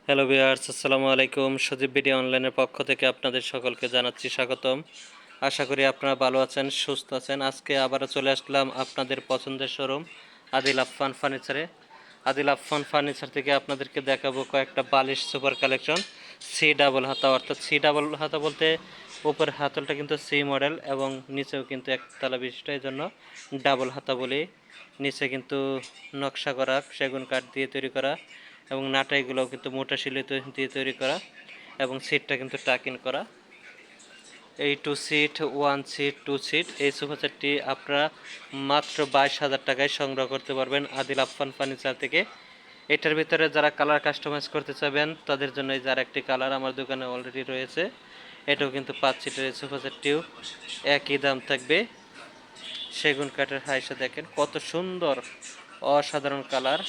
Hello viewers, আসসালামু আলাইকুম। সজীব video অনলাইনের পক্ষ থেকে আপনাদের সকলকে জানাচ্ছি স্বাগতম। আশা করি আপনারা ভালো আছেন, সুস্থ আছেন। আজকে আবারও চলে আসলাম আপনাদের পছন্দের শোরুম আদিল আফফান ফার্নিচারে। আদিল আফফান ফার্নিচার থেকে আপনাদেরকে দেখাবো কয়েকটা বালিশ সুপার কালেকশন। সি ডাবল হাতা, অর্থাৎ সি ডাবল হাতা বলতে উপরের হাতলটা কিন্তু সি মডেল এবং নিচেও কিন্তু একতলা বিশিষ্ট, এই জন্য ডাবল হাতা বলি। নিচে কিন্তু নকশা করা, সেগুন কাঠ দিয়ে তৈরি করা এবং নাটাইগুলোও কিন্তু মোটা শিলে দিয়ে তৈরি করা এবং সিটটা কিন্তু টাকিন করা। এই 2 সিট, 1 সিট, 2 সিট এই সোফা সেটটি আপনারা মাত্র 22,000 টাকায় সংগ্রহ করতে পারবেন আদিল আফফান ফার্নিচার থেকে। এটার ভিতরে যারা কালার কাস্টমাইজ করতে চাবেন তাদের জন্য এই যার একটি কালার আমার দোকানে অলরেডি রয়েছে। এটাও কিন্তু 5 সিটের এই সোফা সেটটিও একই দাম থাকবে। সেগুন কাঠের হাইসে দেখেন কত সুন্দর, অসাধারণ কালার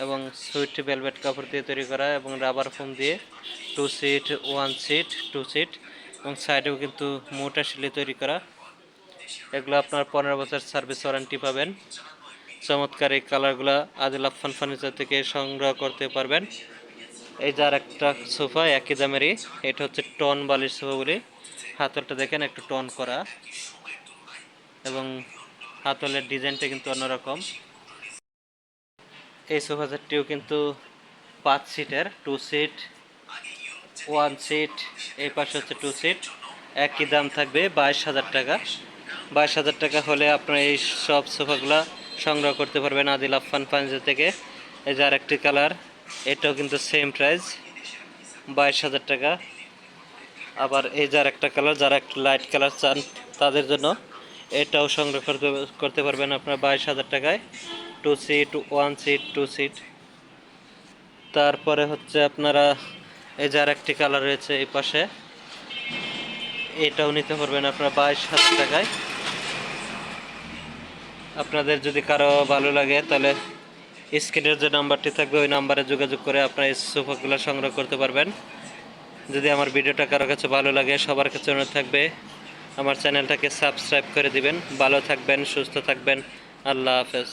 এবং সুইট ভেলভেট কাপড় দিয়ে তৈরি করা এবং রাবার ফোম দিয়ে 2 সিট, 1 সিট, 2 সিট এবং সাইডেও কিন্তু মোটা শিলে তৈরি করা। এগুলো আপনার 15 বছর সার্ভিস ওয়ারেন্টি পাবেন। চমৎকার এই কালারগুলো আদিল আফফান ফার্নিচার থেকে সংগ্রহ করতে পারবেন। এই যার একটা সোফা একই দামেরই, এটা হচ্ছে টন বালিশ সোফা বলে। হাতলটা দেখেন একটু টন করা এবং হাতলের ডিজাইনটা কিন্তু অন্যরকম। এই সোফা সেটটিও কিন্তু 5 সিটের, 2 সিট, 1 সিট, এই পাশে হচ্ছে 2 সিট। একই দাম থাকবে 22,000 টাকা। 22,000 টাকা হলে আপনারা এই সব সোফাগুলা সংগ্রহ করতে পারবেন আদিল আফফান ফার্নিচার থেকে। এই যে আরেকটি কালার, এটাও কিন্তু সেম প্রাইস 22,000 টাকা। আবার এই যে আরেকটা কালার, যারা একটু লাইট কালার চান তাদের জন্য এটাও সংগ্রহ করতে পারবেন আপনারা 22,000 টাকায়। 2 সিট, 1 সিট, 2 সিট। তারপরে হচ্ছে আপনারা এই যে আরেকটি কালার রয়েছে এই পাশে, এটাও নিতে পারবেন আপনারা 22,000 টাকায়। আপনাদের যদি কারো ভালো লাগে তাহলে স্ক্রিনের যে নাম্বারটি থাকবে ওই নাম্বারে যোগাযোগ করে আপনারা এই সোফাগুলো সংগ্রহ করতে পারবেন। যদি আমার ভিডিওটা কারো কাছে ভালো লাগে, সবার কাছে অনুরোধ থাকবে আমার চ্যানেলটাকে সাবস্ক্রাইব করে দিবেন। ভালো থাকবেন, সুস্থ থাকবেন। আল্লাহ হাফেজ।